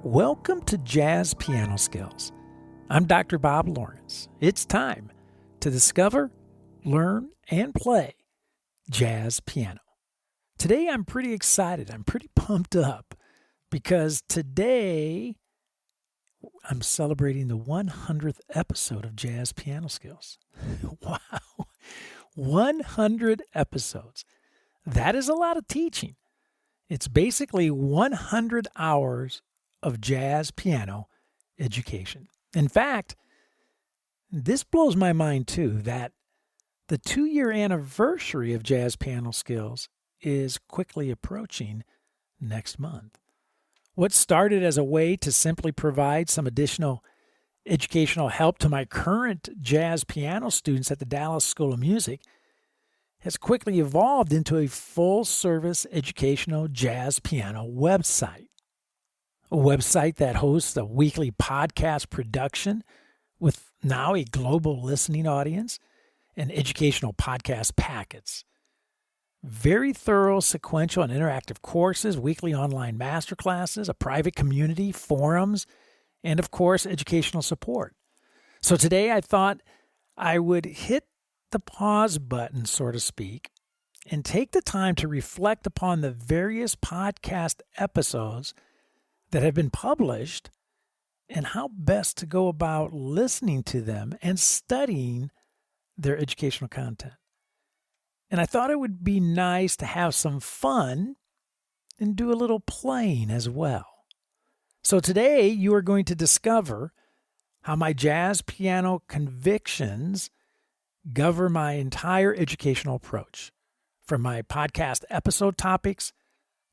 Welcome to Jazz Piano Skills. I'm Dr. Bob Lawrence. It's time to discover, learn, and play jazz piano. Today I'm pretty excited. I'm pretty pumped up because today I'm celebrating the 100th episode of Jazz Piano Skills. Wow, 100 episodes. That is a lot of teaching. It's basically 100 hours of jazz piano education. In fact, this blows my mind too, that the 2-year anniversary of Jazz Piano Skills is quickly approaching next month. What started as a way to simply provide some additional educational help to my current jazz piano students at the Dallas School of Music has quickly evolved into a full-service educational jazz piano website. A website that hosts a weekly podcast production with now a global listening audience and educational podcast packets. Very thorough sequential and interactive courses, weekly online masterclasses, a private community, forums, and of course, educational support. So today I thought I would hit the pause button, so to speak, and take the time to reflect upon the various podcast episodes that have been published and how best to go about listening to them and studying their educational content. And I thought it would be nice to have some fun and do a little playing as well. So today you are going to discover how my jazz piano convictions govern my entire educational approach, from my podcast episode topics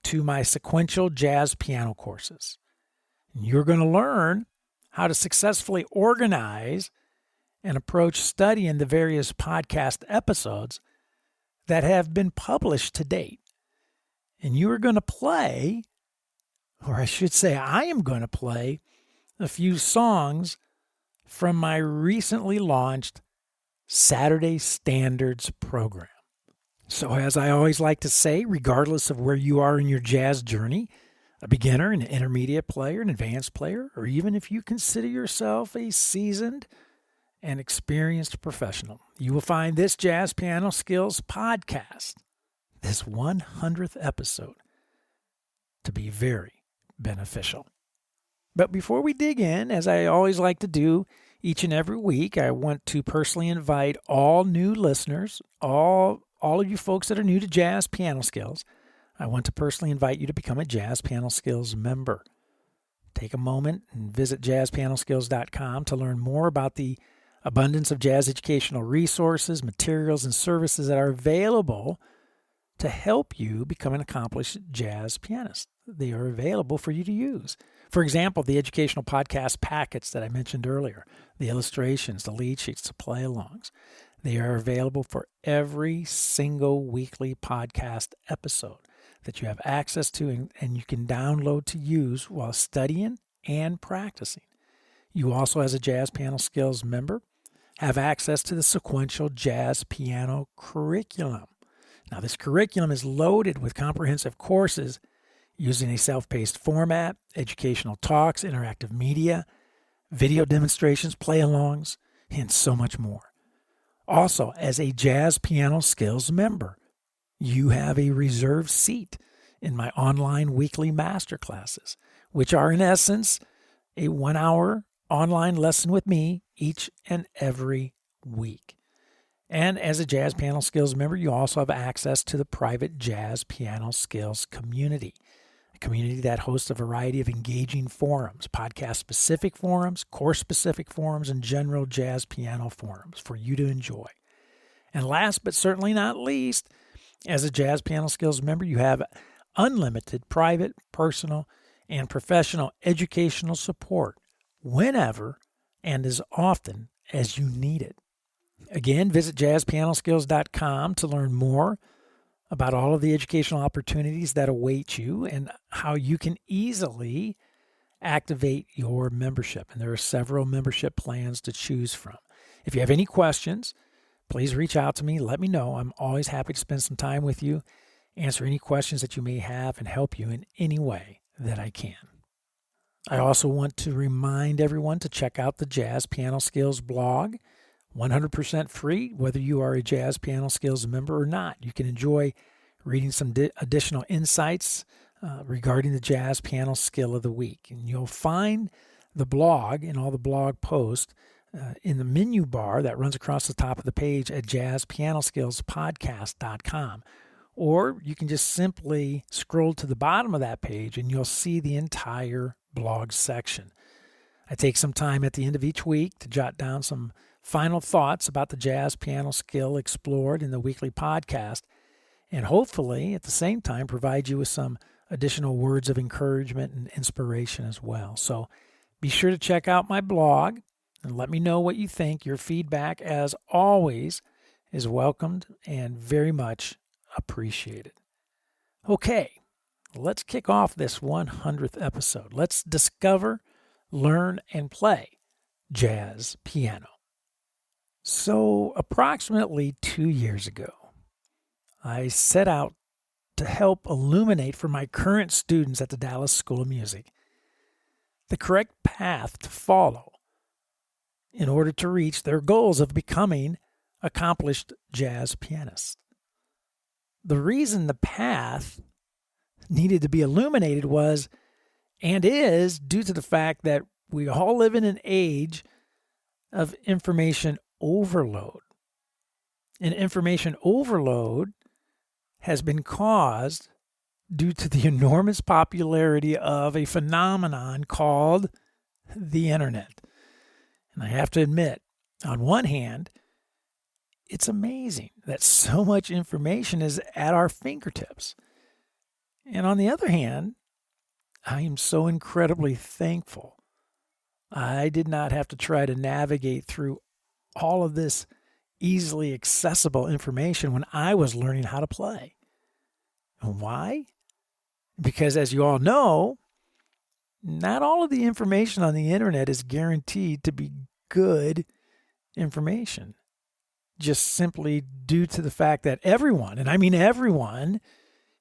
to my sequential jazz piano courses. You're going to learn how to successfully organize and approach studying the various podcast episodes that have been published to date. And you are going to play, or I should say I am going to play, a few songs from my recently launched Saturday Standards program. So as I always like to say, regardless of where you are in your jazz journey, a beginner, an intermediate player, an advanced player, or even if you consider yourself a seasoned and experienced professional, you will find this Jazz Piano Skills podcast, this 100th episode, to be very beneficial. But before we dig in, as I always like to do each and every week, I want to personally invite all new listeners, all of you folks that are new to Jazz Piano Skills, I want to personally invite you to become a Jazz Piano Skills member. Take a moment and visit JazzPianoSkills.com to learn more about the abundance of jazz educational resources, materials, and services that are available to help you become an accomplished jazz pianist. They are available for you to use. For example, the educational podcast packets that I mentioned earlier, the illustrations, the lead sheets, the play-alongs. They are available for every single weekly podcast episode that you have access to and you can download to use while studying and practicing. You also, as a Jazz Piano Skills member, have access to the sequential jazz piano curriculum. Now, this curriculum is loaded with comprehensive courses using a self-paced format, educational talks, interactive media, video demonstrations, play-alongs, and so much more. Also, as a Jazz Piano Skills member, you have a reserved seat in my online weekly masterclasses, which are in essence a 1-hour online lesson with me each and every week. And as a Jazz Piano Skills member, you also have access to the private Jazz Piano Skills community, a community that hosts a variety of engaging forums, podcast-specific forums, course-specific forums, and general jazz piano forums for you to enjoy. And last but certainly not least, as a Jazz Piano Skills member, you have unlimited private, personal, and professional educational support whenever and as often as you need it. Again, visit JazzPianoSkills.com to learn more about all of the educational opportunities that await you and how you can easily activate your membership. And there are several membership plans to choose from. If you have any questions, please reach out to me. Let me know. I'm always happy to spend some time with you, answer any questions that you may have, and help you in any way that I can. I also want to remind everyone to check out the Jazz Piano Skills blog, 100% free, whether you are a Jazz Piano Skills member or not. You can enjoy reading some additional insights regarding the Jazz Piano Skill of the Week. And you'll find the blog and all the blog posts in the menu bar that runs across the top of the page at jazzpianoskillspodcast.com. Or you can just simply scroll to the bottom of that page and you'll see the entire blog section. I take some time at the end of each week to jot down some final thoughts about the jazz piano skill explored in the weekly podcast, and hopefully at the same time provide you with some additional words of encouragement and inspiration as well. So be sure to check out my blog and let me know what you think. Your feedback, as always, is welcomed and very much appreciated. Okay, let's kick off this 100th episode. Let's discover, learn, and play jazz piano. So, approximately 2 years ago, I set out to help illuminate for my current students at the Dallas School of Music the correct path to follow in order to reach their goals of becoming accomplished jazz pianists. The reason the path needed to be illuminated was and is due to the fact that we all live in an age of information overload. And information overload has been caused due to the enormous popularity of a phenomenon called the internet. And I have to admit, on one hand, it's amazing that so much information is at our fingertips. And on the other hand, I am so incredibly thankful I did not have to try to navigate through all of this easily accessible information when I was learning how to play. And why? Because as you all know, not all of the information on the internet is guaranteed to be good information. Just simply due to the fact that everyone, and I mean everyone,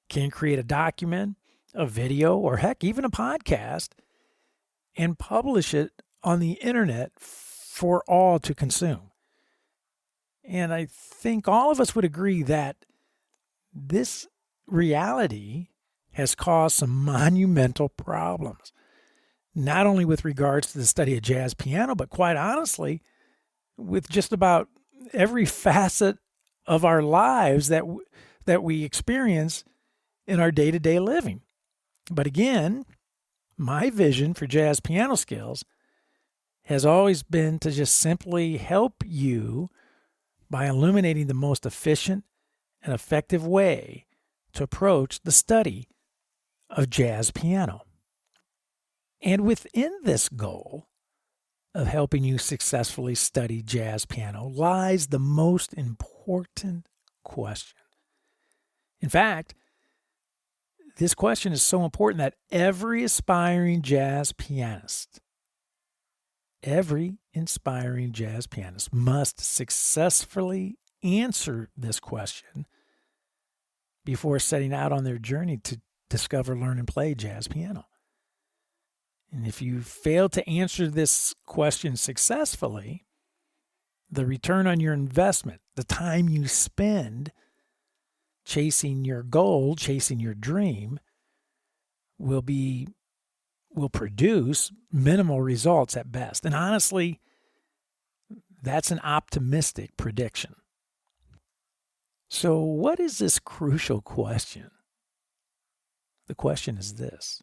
can create a document, a video, or heck, even a podcast, and publish it on the internet for all to consume. And I think all of us would agree that this reality has caused some monumental problems, not only with regards to the study of jazz piano, but quite honestly, with just about every facet of our lives that we experience in our day-to-day living. But again, my vision for jazz piano skills has always been to just simply help you by illuminating the most efficient and effective way to approach the study of jazz piano. And within this goal of helping you successfully study jazz piano lies the most important question. In fact, this question is so important that every aspiring jazz pianist must successfully answer this question before setting out on their journey to discover, learn, and play jazz piano. And if you fail to answer this question successfully, the return on your investment, the time you spend chasing your goal, chasing your dream, will produce minimal results at best. And honestly, that's an optimistic prediction. So what is this crucial question? The question is this: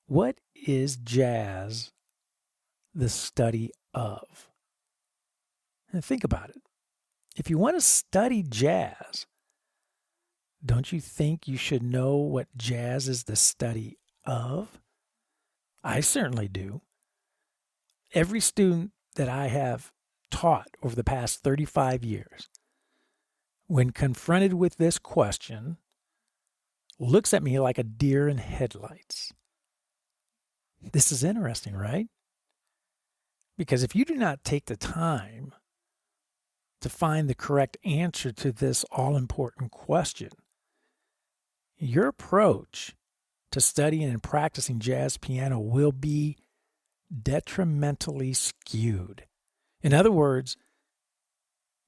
what is jazz the study of? And think about it. If you want to study jazz, don't you think you should know what jazz is the study of? I certainly do. Every student that I have taught over the past 35 years, when confronted with this question, looks at me like a deer in headlights. This is interesting, right? Because if you do not take the time to find the correct answer to this all-important question, your approach to studying and practicing jazz piano will be detrimentally skewed. In other words,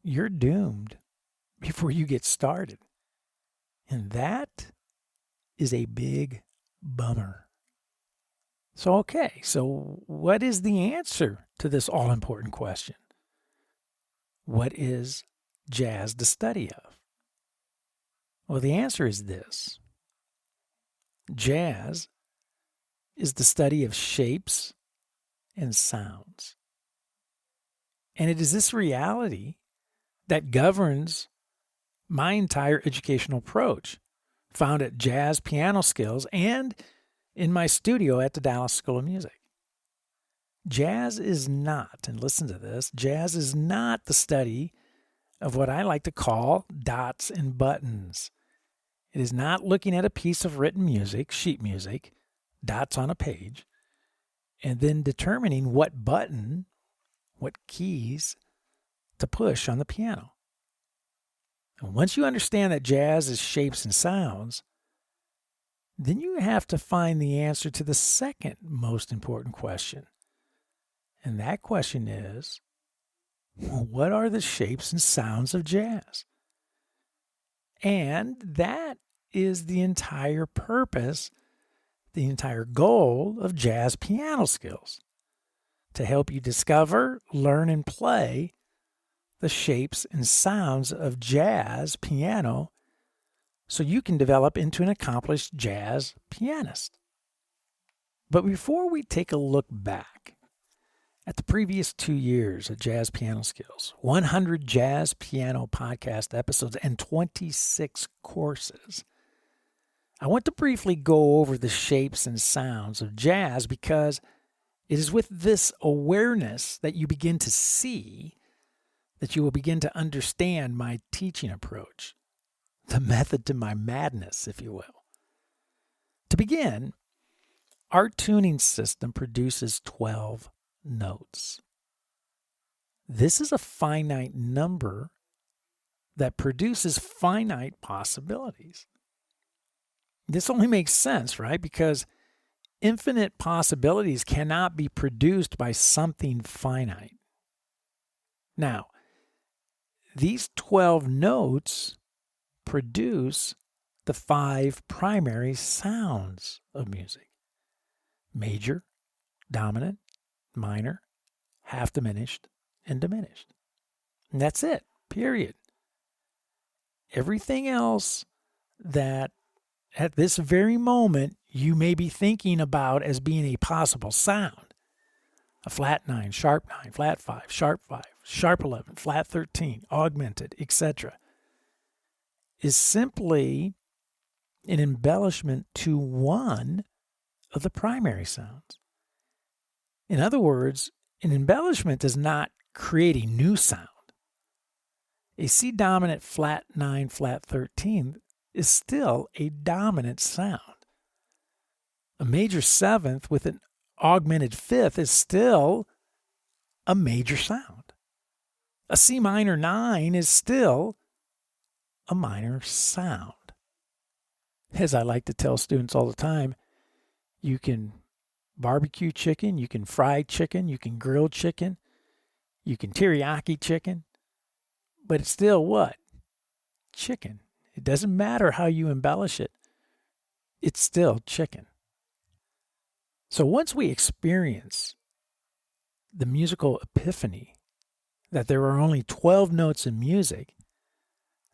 you're doomed before you get started. And that is a big bummer. So what is the answer to this all-important question? What is jazz the study of? Well, the answer is this. Jazz is the study of shapes and sounds. And it is this reality that governs my entire educational approach, found at JazzPianoSkills and in my studio at the Dallas School of Music. Jazz is not, and listen to this, jazz is not the study of what I like to call dots and buttons. It is not looking at a piece of written music, sheet music, dots on a page, and then determining what button, what keys to push on the piano. And once you understand that jazz is shapes and sounds, then you have to find the answer to the second most important question. And that question is, what are the shapes and sounds of jazz? And that is the entire purpose, the entire goal of Jazz Piano Skills, to help you discover, learn, and play the shapes and sounds of jazz piano so you can develop into an accomplished jazz pianist. But before we take a look back at the previous 2 years of Jazz Piano Skills, 100 jazz piano podcast episodes, and 26 courses, I want to briefly go over the shapes and sounds of jazz because it is with this awareness that you begin to see that you will begin to understand my teaching approach, the method to my madness, if you will. To begin, our tuning system produces 12 notes. This is a finite number that produces finite possibilities. This only makes sense, right? Because infinite possibilities cannot be produced by something finite. Now, these 12 notes produce the 5 primary sounds of music: major, dominant, minor, half diminished, and diminished. And that's it, period. Everything else that at this very moment you may be thinking about as being a possible sound, a flat 9, sharp 9, flat 5, sharp 11, flat 13, augmented, etc., is simply an embellishment to one of the primary sounds. In other words, an embellishment does not create a new sound. A C dominant flat 9, flat 13 is still a dominant sound. A major 7th with an augmented 5th is still a major sound. A C minor 9 is still a minor sound. As I like to tell students all the time, you can barbecue chicken, you can fry chicken, you can grill chicken, you can teriyaki chicken, but it's still what? Chicken. It doesn't matter how you embellish it. It's still chicken. So once we experience the musical epiphany that there are only 12 notes in music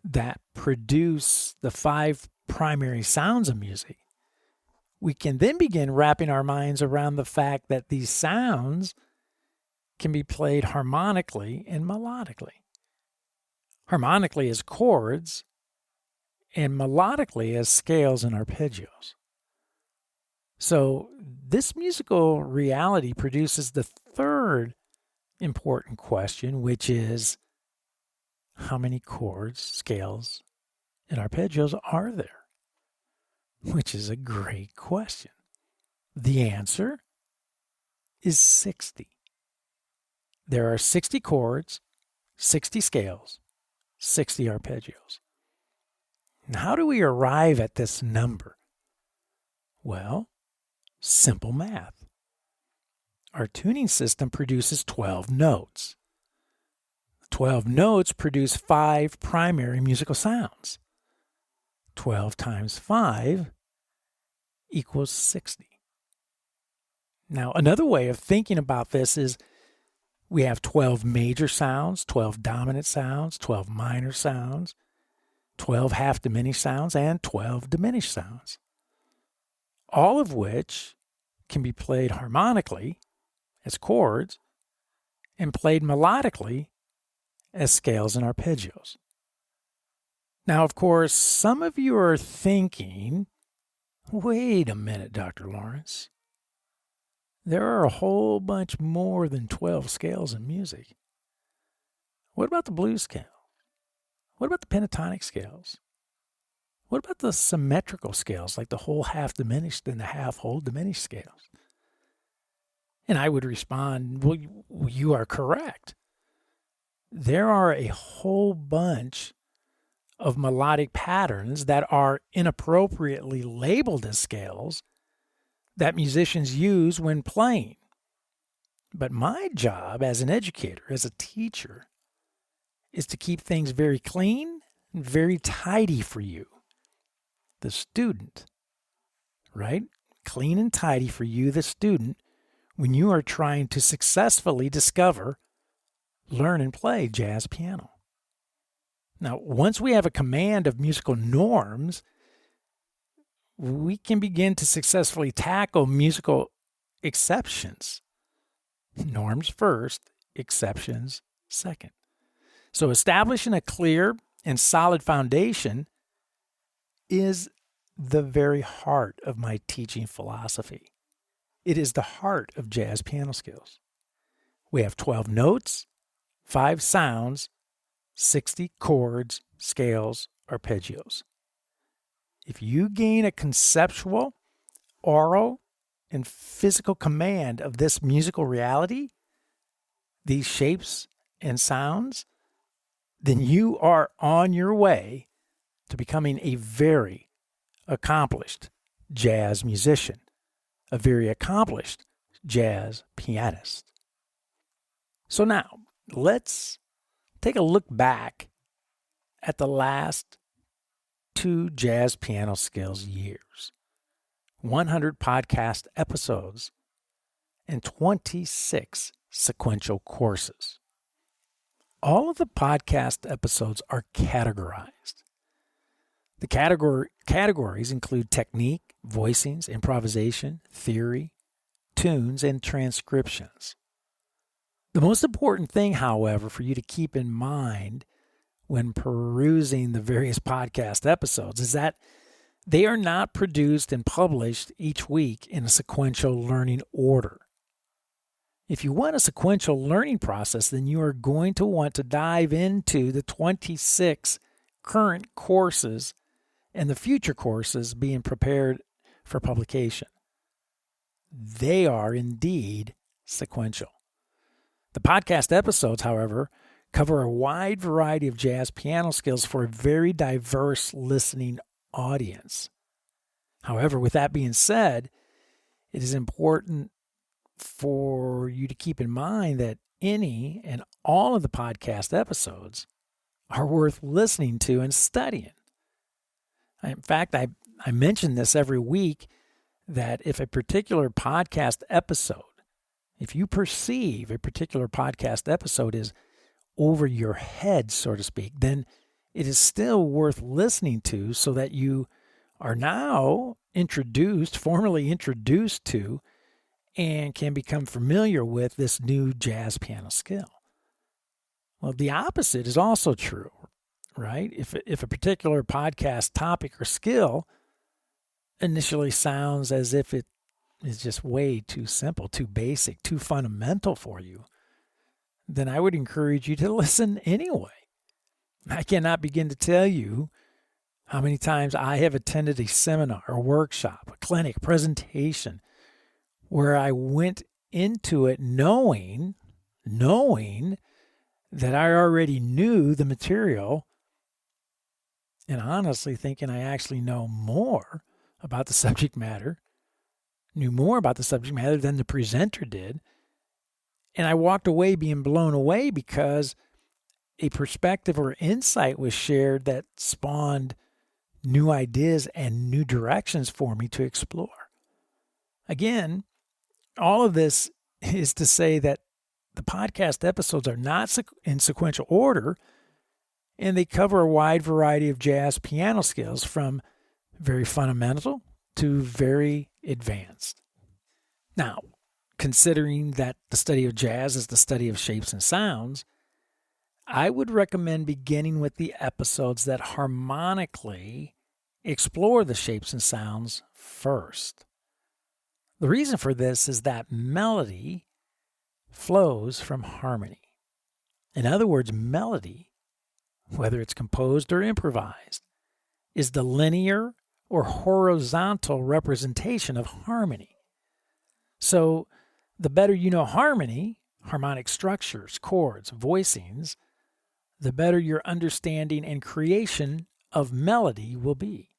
that produce the 5 primary sounds of music, we can then begin wrapping our minds around the fact that these sounds can be played harmonically and melodically. Harmonically as chords and melodically as scales and arpeggios. So this musical reality produces the third important question, which is, how many chords, scales, and arpeggios are there? Which is a great question. The answer is 60. There are 60 chords, 60 scales, 60 arpeggios. Now, how do we arrive at this number? Well, simple math. Our tuning system produces 12 notes. 12 notes produce 5 primary musical sounds. 12 times 5 equals 60. Now, another way of thinking about this is we have 12 major sounds, 12 dominant sounds, 12 minor sounds, 12 half diminished sounds, and 12 diminished sounds, all of which can be played harmonically as chords and played melodically as scales and arpeggios. Now, of course, some of you are thinking, wait a minute, Dr. Lawrence. There are a whole bunch more than 12 scales in music. What about the blues scale? What about the pentatonic scales? What about the symmetrical scales, like the whole half diminished and the half whole diminished scales? And I would respond, well, you are correct. There are a whole bunch of melodic patterns that are inappropriately labeled as scales that musicians use when playing. But my job as an educator, as a teacher, is to keep things very clean and very tidy for you, the student, right? Clean and tidy for you, the student, when you are trying to successfully discover, learn, and play jazz piano. Now, once we have a command of musical norms, we can begin to successfully tackle musical exceptions. Norms first, exceptions second. So establishing a clear and solid foundation is the very heart of my teaching philosophy. It is the heart of jazz piano skills. We have 12 notes, 5 sounds, 60 chords, scales, arpeggios. If you gain a conceptual, oral, and physical command of this musical reality, these shapes and sounds, then you are on your way to becoming a very accomplished jazz musician, a very accomplished jazz pianist. So now, let's take a look back at the last 2 Jazz Piano Skills years, 100 podcast episodes, and 26 sequential courses. All of the podcast episodes are categorized. The categories include technique, voicings, improvisation, theory, tunes, and transcriptions. The most important thing, however, for you to keep in mind when perusing the various podcast episodes is that they are not produced and published each week in a sequential learning order. If you want a sequential learning process, then you are going to want to dive into the 26 current courses and the future courses being prepared for publication. They are indeed sequential. The podcast episodes, however, cover a wide variety of jazz piano skills for a very diverse listening audience. However, with that being said, it is important for you to keep in mind that any and all of the podcast episodes are worth listening to and studying. In fact, I mention this every week, that if a particular podcast episode, if you perceive a particular podcast episode is over your head, so to speak, then it is still worth listening to so that you are now formally introduced to, and can become familiar with this new jazz piano skill. Well, the opposite is also true, right? If a particular podcast topic or skill initially sounds as if it is just way too simple, too basic, too fundamental for you, then I would encourage you to listen anyway. I cannot begin to tell you how many times I have attended a seminar, a workshop, a clinic, presentation, where I went into it knowing that I already knew the material, and honestly thinking I actually know more about the subject matter knew more about the subject matter than the presenter did. And I walked away being blown away because a perspective or insight was shared that spawned new ideas and new directions for me to explore. Again, all of this is to say that the podcast episodes are not in sequential order, and they cover a wide variety of jazz piano skills from very fundamental to very advanced. Now, considering that the study of jazz is the study of shapes and sounds, I would recommend beginning with the episodes that harmonically explore the shapes and sounds first. The reason for this is that melody flows from harmony. In other words, melody, whether it's composed or improvised, is the linear or horizontal representation of harmony. So the better you know harmony, harmonic structures, chords, voicings, the better your understanding and creation of melody will be.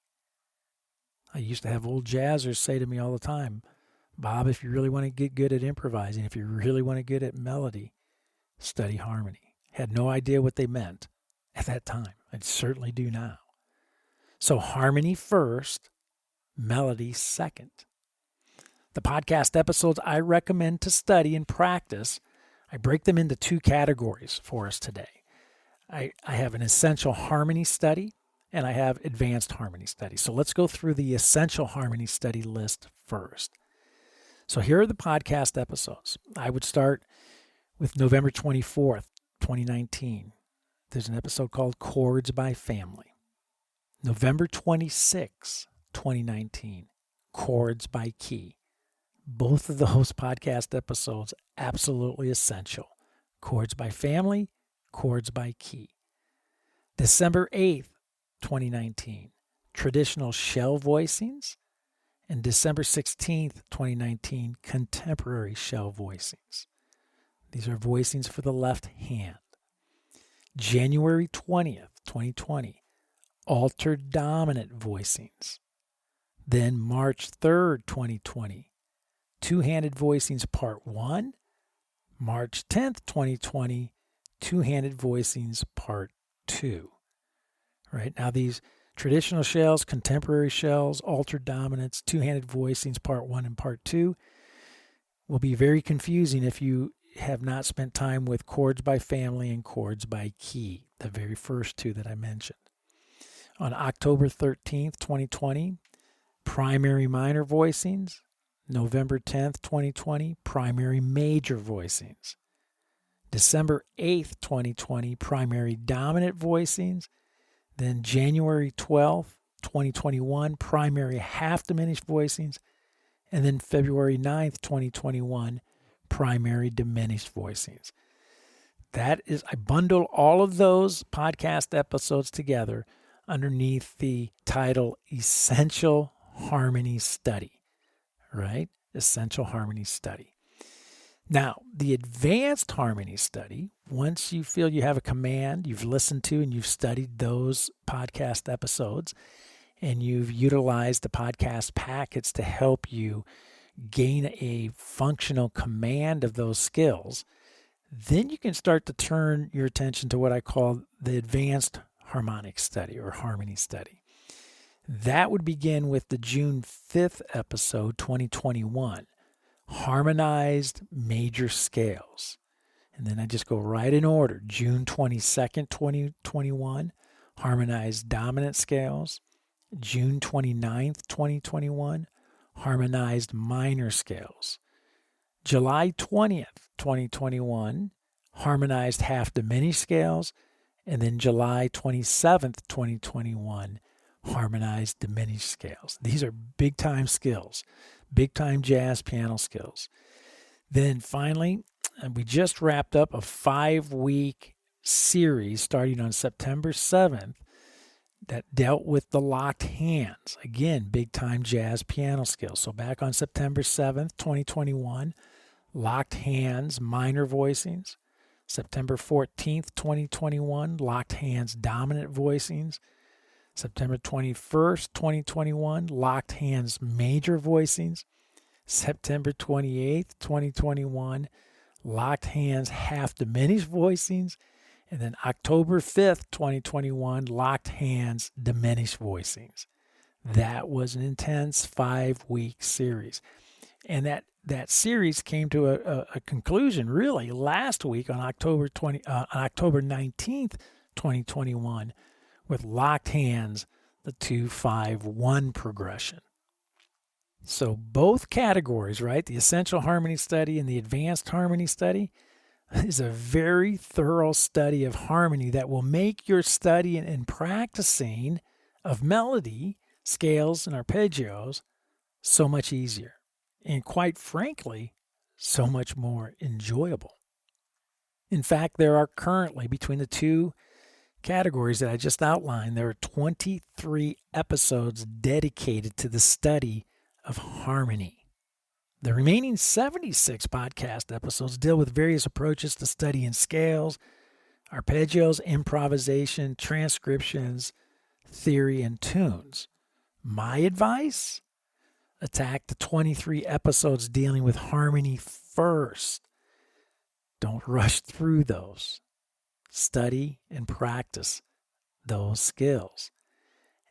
I used to have old jazzers say to me all the time, Bob, if you really want to get good at improvising, if you really want to get at melody, study harmony. Had no idea what they meant at that time. I certainly do now. So harmony first, melody second. The podcast episodes I recommend to study and practice, I break them into two categories for us today. I have an essential harmony study and I have advanced harmony study. So let's go through the essential harmony study list first. So here are the podcast episodes. I would start with November 24th, 2019. There's an episode called Chords by Family. November 26th, 2019, Chords by Key. Both of those podcast episodes absolutely essential. Chords by Family, Chords by Key. December 8th, 2019, Traditional Shell Voicings. And December 16th, 2019, Contemporary Shell Voicings. These are voicings for the left hand. January 20th, 2020, Altered Dominant Voicings. Then March 3rd, 2020, Two-Handed Voicings Part 1. March 10th, 2020, Two-Handed Voicings Part 2. Right now, these traditional shells, contemporary shells, altered dominants, two-handed voicings, Part 1 and Part 2, will be very confusing if you have not spent time with Chords by Family and Chords by Key, the very first two that I mentioned. On October 13th, 2020, Primary Minor Voicings. November 10th, 2020, Primary Major Voicings. December 8th, 2020, Primary Dominant Voicings. Then January 12th, 2021, Primary Half Diminished Voicings. And then February 9th, 2021, Primary Diminished Voicings. That is, I bundle all of those podcast episodes together underneath the title Essential Harmony Study, right? Essential Harmony Study. Now, the advanced harmony study, once you feel you have a command, you've listened to and you've studied those podcast episodes, and you've utilized the podcast packets to help you gain a functional command of those skills, then you can start to turn your attention to what I call the advanced harmonic study or harmony study. That would begin with the June 5th episode, 2021. Harmonized major scales. And then I just go right in order. June 22nd, 2021, harmonized dominant scales. June 29th, 2021, harmonized minor scales. July 20th, 2021, harmonized half diminished scales. And then July 27th, 2021, harmonized diminished scales. These are big time skills. Big time jazz piano skills. Then finally, we just wrapped up a 5-week series starting on September 7th that dealt with the locked hands. Again, big time jazz piano skills. So back on September 7th, 2021, locked hands, minor voicings. September 14th, 2021, locked hands, dominant voicings. September 21st, 2021, locked hands, major voicings. September 28th, 2021, Locked Hands Half Diminished Voicings. And then October 5th, 2021, Locked Hands Diminished Voicings. That was an intense 5-week series. And that series came to a conclusion really last week on October 19th, 2021, with Locked Hands, the 2-5-1 progression. So both categories, right, the Essential Harmony Study and the Advanced Harmony Study, is a very thorough study of harmony that will make your study and practicing of melody, scales, and arpeggios so much easier. And quite frankly, so much more enjoyable. In fact, there are currently, between the two categories that I just outlined, there are 23 episodes dedicated to the study of harmony. The remaining 76 podcast episodes deal with various approaches to studying scales, arpeggios, improvisation, transcriptions, theory, and tunes. My advice? Attack the 23 episodes dealing with harmony first. Don't rush through those. Study and practice those skills.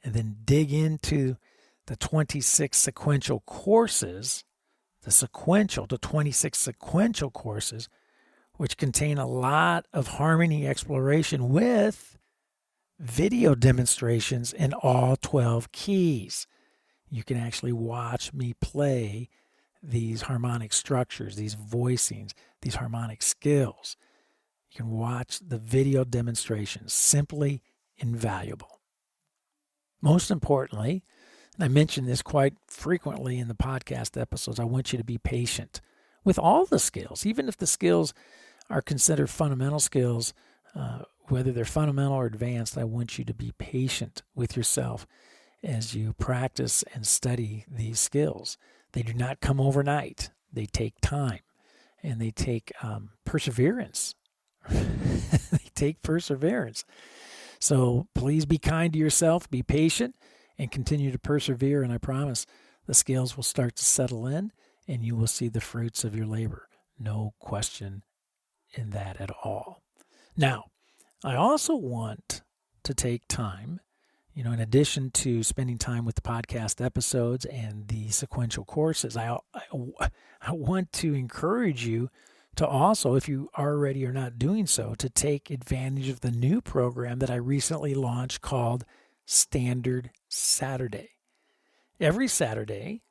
And then dig into the 26 sequential courses, the 26 sequential courses, which contain a lot of harmony exploration with video demonstrations in all 12 keys. You can actually watch me play these harmonic structures, these voicings, these harmonic skills. You can watch the video demonstrations. Simply invaluable. Most importantly, and I mention this quite frequently in the podcast episodes, I want you to be patient with all the skills, even if the skills are considered fundamental skills, whether they're fundamental or advanced. I want you to be patient with yourself as you practice and study these skills. They do not come overnight. They take time, and they take perseverance. They take perseverance. So please be kind to yourself, be patient, and continue to persevere, and I promise the skills will start to settle in, and you will see the fruits of your labor. No question in that at all. Now, I also want to take time, in addition to spending time with the podcast episodes and the sequential courses, I want to encourage you to also, if you already are not doing so, to take advantage of the new program that I recently launched called Standard Saturday. Every Saturday,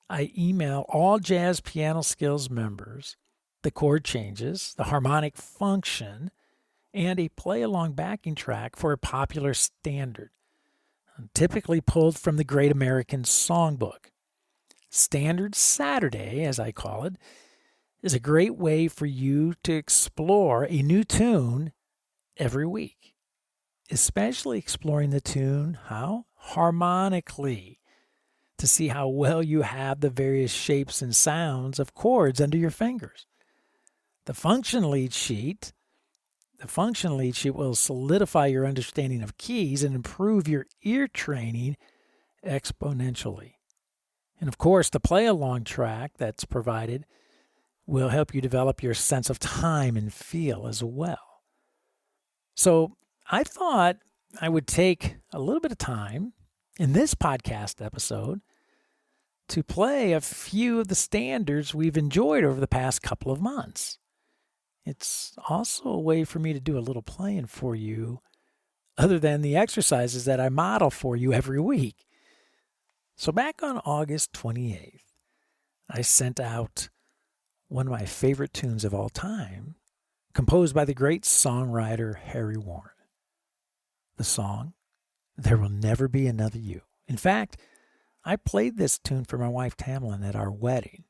I email all Jazz Piano Skills members the chord changes, the harmonic function, and a play-along backing track for a popular standard, typically pulled from the Great American Songbook. Standard Saturday, as I call it, is a great way for you to explore a new tune every week, especially exploring the tune, how? Harmonically, to see how well you have the various shapes and sounds of chords under your fingers. The function lead sheet will solidify your understanding of keys and improve your ear training exponentially. And of course, the play-along track that's provided will help you develop your sense of time and feel as well. So I thought I would take a little bit of time in this podcast episode to play a few of the standards we've enjoyed over the past couple of months. It's also a way for me to do a little playing for you other than the exercises that I model for you every week. So back on August 28th, I sent out one of my favorite tunes of all time, composed by the great songwriter Harry Warren. The song, There Will Never Be Another You. In fact, I played this tune for my wife Tamlin at our wedding.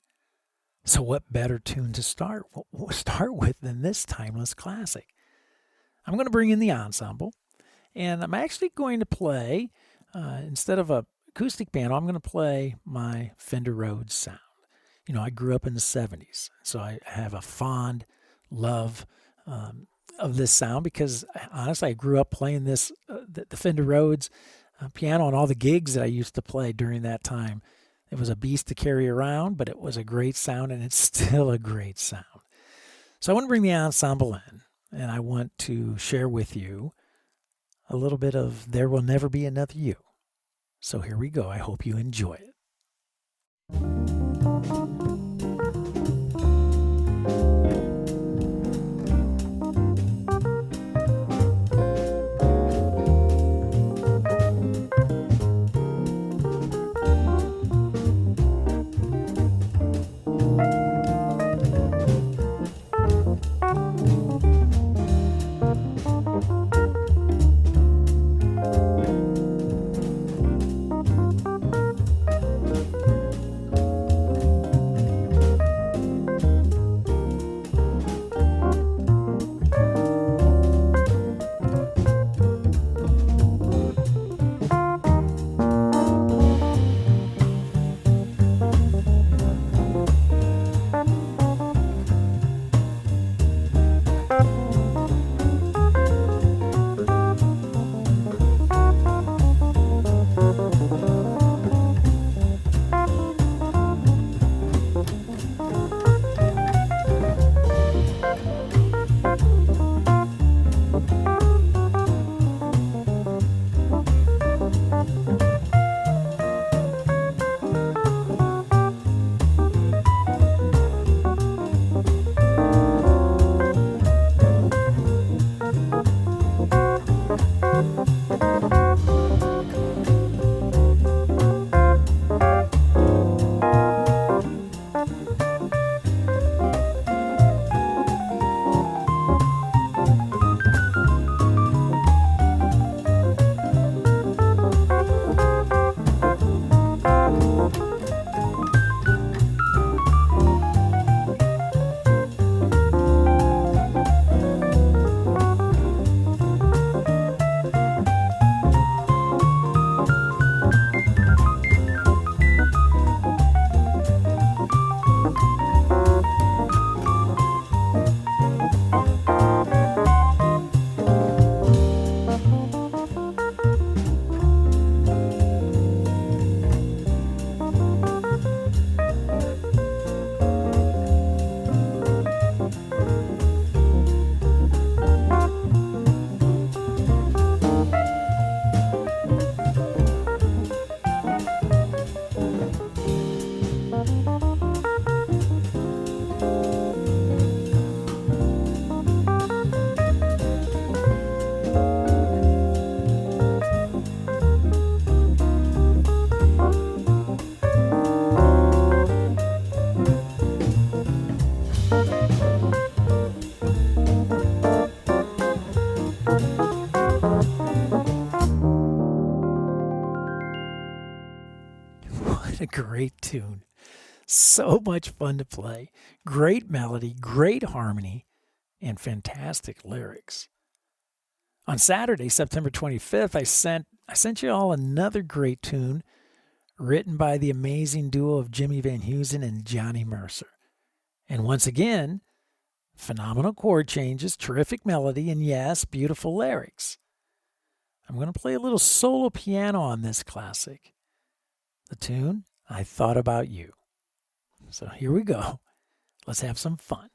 So what better tune to start with than this timeless classic? I'm going to bring in the ensemble, and I'm actually going to play, instead of a acoustic piano, I'm going to play my Fender Rhodes sound. I grew up in the 70s, so I have a fond love of this sound because, honestly, I grew up playing this, the Fender Rhodes piano on all the gigs that I used to play during that time. It was a beast to carry around, but it was a great sound, and it's still a great sound. So I want to bring the ensemble in, and I want to share with you a little bit of There Will Never Be Another You. So here we go. I hope you enjoy it. What a great tune. So much fun to play. Great melody, great harmony, and fantastic lyrics. On Saturday, September 25th, I sent you all another great tune written by the amazing duo of Jimmy Van Heusen and Johnny Mercer. And once again, phenomenal chord changes, terrific melody, and yes, beautiful lyrics. I'm going to play a little solo piano on this classic. The tune, I Thought About You. So here we go. Let's have some fun.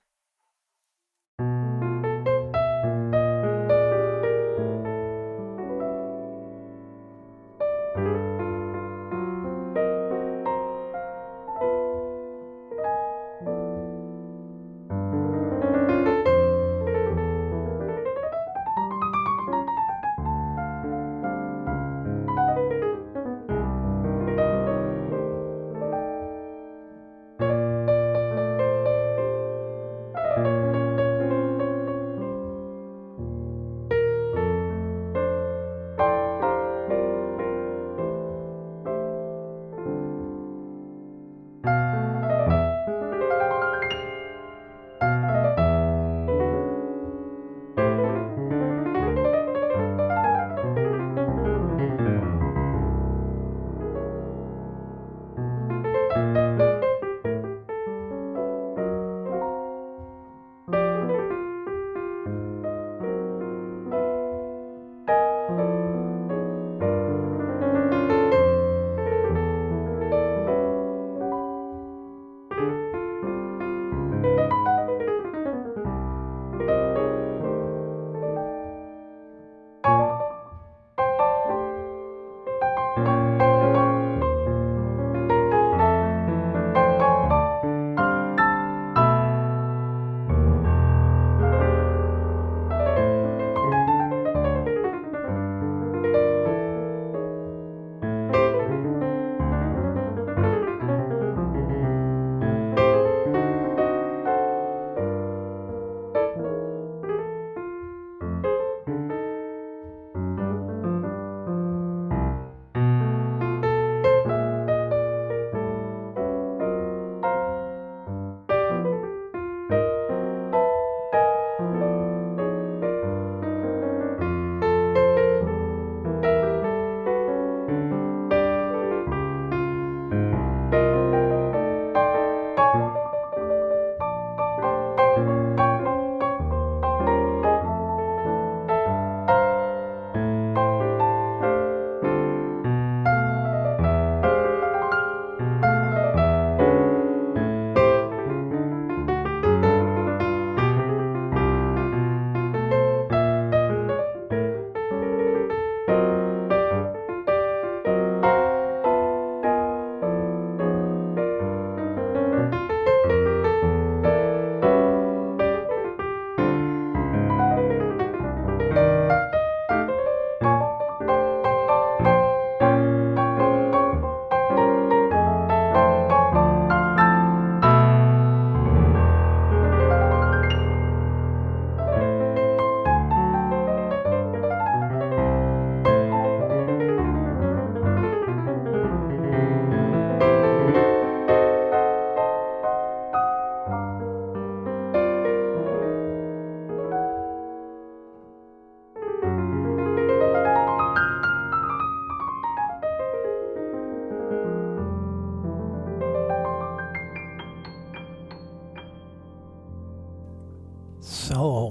So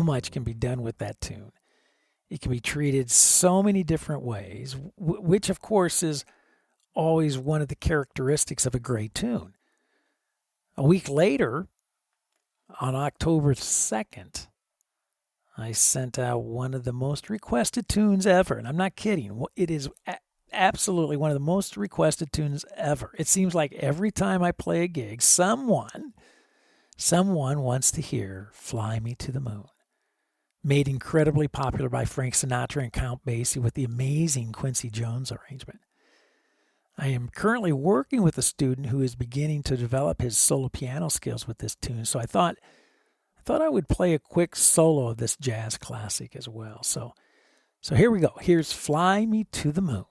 much can be done with that tune. It can be treated so many different ways, which of course is always one of the characteristics of a great tune. A week later, on October 2nd, I sent out one of the most requested tunes ever. And I'm not kidding. It is absolutely one of the most requested tunes ever. It seems like every time I play a gig, someone wants to hear Fly Me to the Moon. Made incredibly popular by Frank Sinatra and Count Basie with the amazing Quincy Jones arrangement. I am currently working with a student who is beginning to develop his solo piano skills with this tune, so I thought I would play a quick solo of this jazz classic as well. So here we go. Here's Fly Me to the Moon.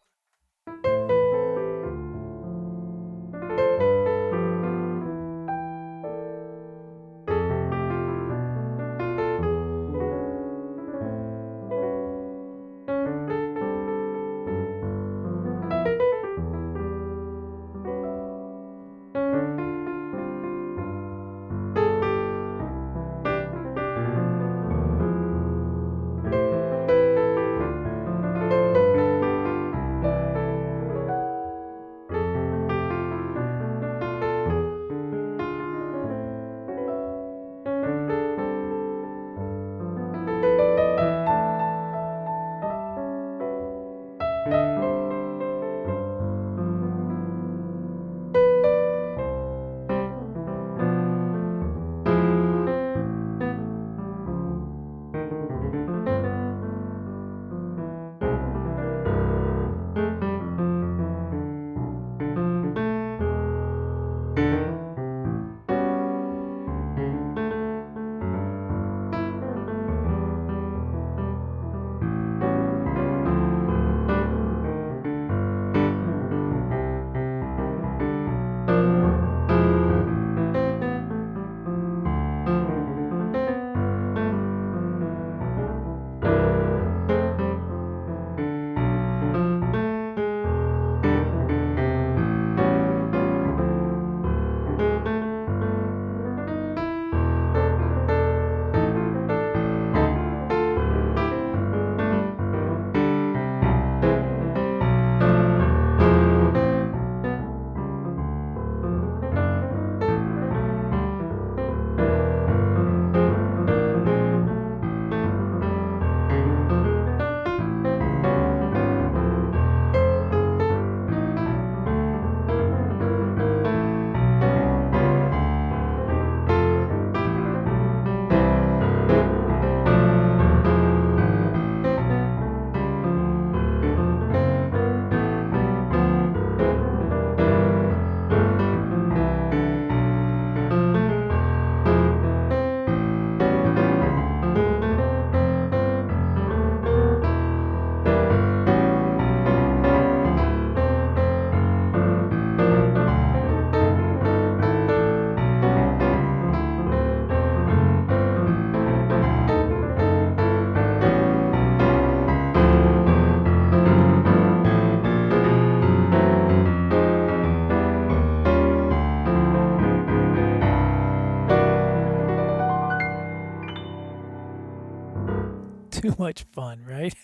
Too much fun, right?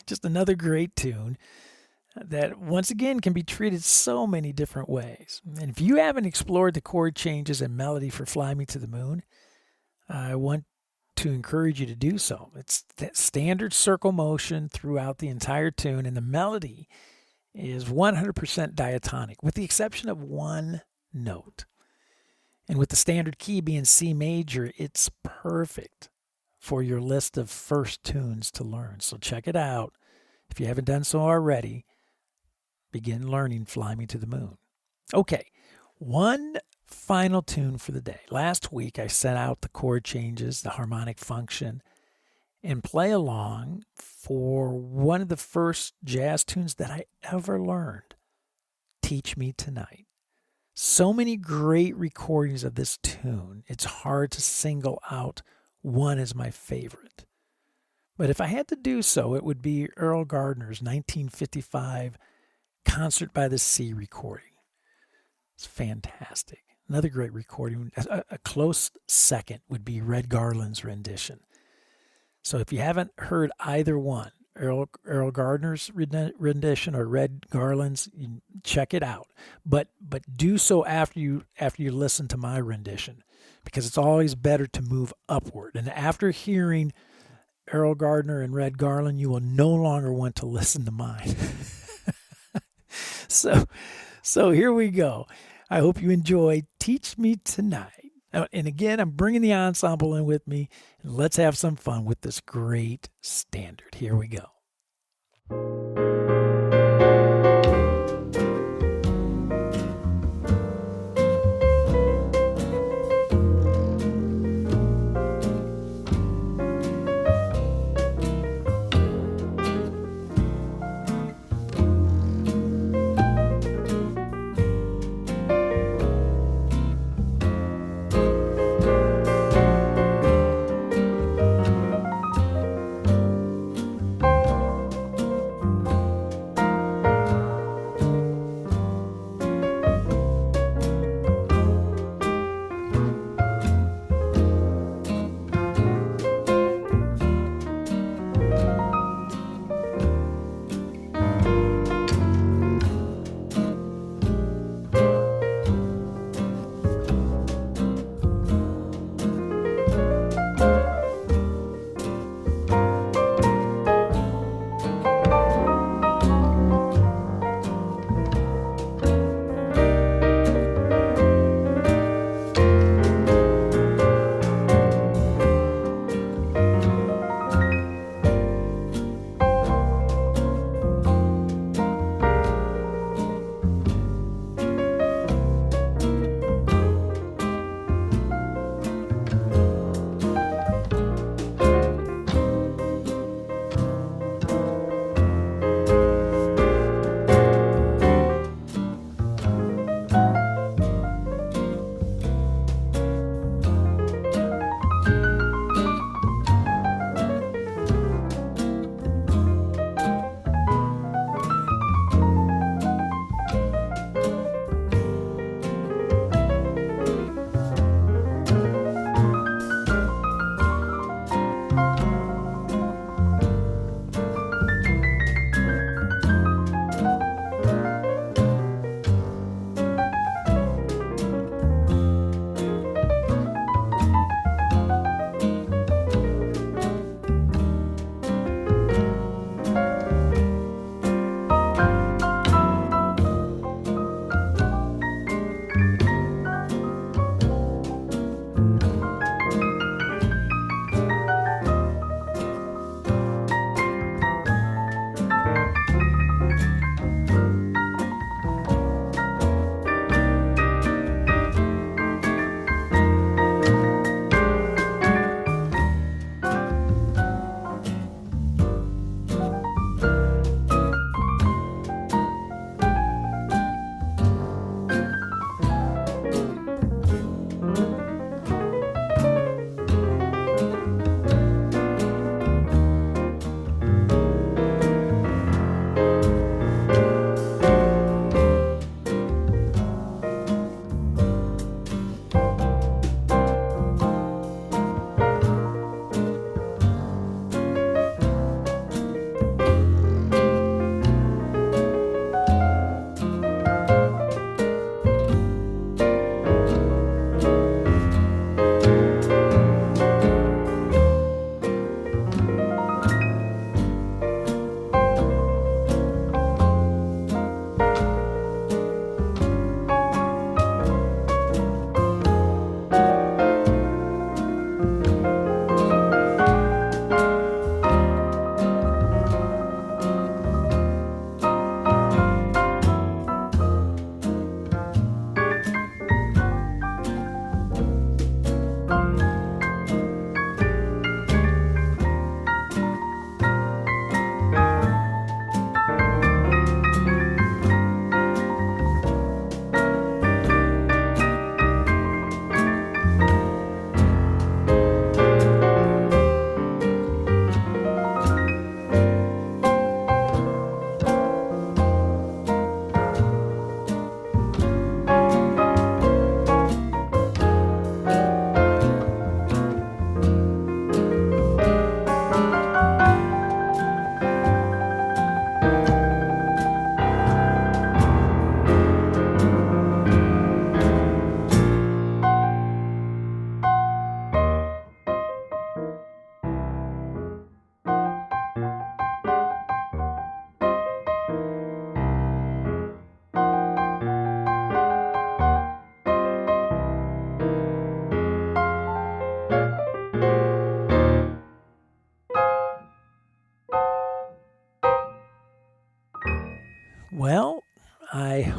Just another great tune that once again can be treated so many different ways. And if you haven't explored the chord changes and melody for Fly Me to the Moon, I want to encourage you to do so. It's that standard circle motion throughout the entire tune, and the melody is 100% diatonic, with the exception of one note. And with the standard key being C major, it's perfect for your list of first tunes to learn. So check it out. If you haven't done so already, begin learning Fly Me to the Moon. Okay, one final tune for the day. Last week I sent out the chord changes, the harmonic function, and play along for one of the first jazz tunes that I ever learned, Teach Me Tonight. So many great recordings of this tune, it's hard to single out one as my favorite. But if I had to do so, it would be Earl Gardner's 1955 Concert by the Sea recording. It's fantastic. Another great recording, a close second, would be Red Garland's rendition. So if you haven't heard either one, Earl Gardner's rendition or Red Garland's, you check it out. But do so after you listen to my rendition, because it's always better to move upward. And after hearing Earl Gardner and Red Garland, you will no longer want to listen to mine. So here we go. I hope you enjoy Teach Me Tonight. And again, I'm bringing the ensemble in with me, and let's have some fun with this great standard. Here we go.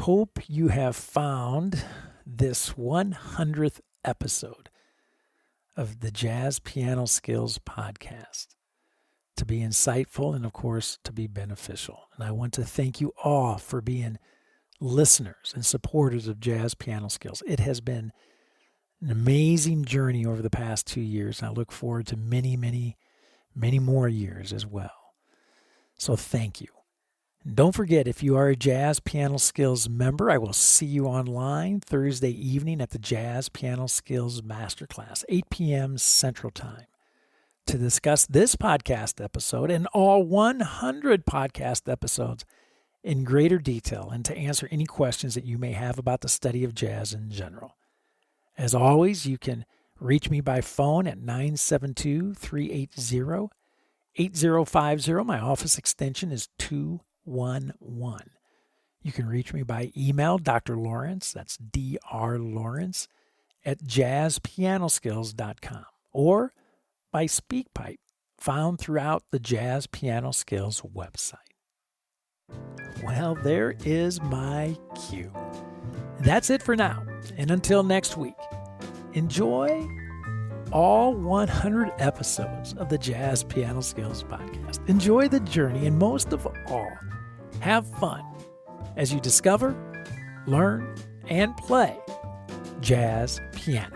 hope you have found this 100th episode of the Jazz Piano Skills Podcast to be insightful and, of course, to be beneficial. And I want to thank you all for being listeners and supporters of Jazz Piano Skills. It has been an amazing journey over the past 2 years, and I look forward to many, many, many more years as well. So thank you. And don't forget, if you are a Jazz Piano Skills member, I will see you online Thursday evening at the Jazz Piano Skills Masterclass, 8 p.m. Central Time, to discuss this podcast episode and all 100 podcast episodes in greater detail and to answer any questions that you may have about the study of jazz in general. As always, you can reach me by phone at 972-380-8050. My office extension is 211. You can reach me by email, Dr. Lawrence, that's Dr. Lawrence, at jazzpianoskills.com, or by SpeakPipe, found throughout the Jazz Piano Skills website. Well, there is my cue. That's it for now. And until next week, enjoy all 100 episodes of the Jazz Piano Skills Podcast. Enjoy the journey, and most of all, have fun as you discover, learn, and play jazz piano.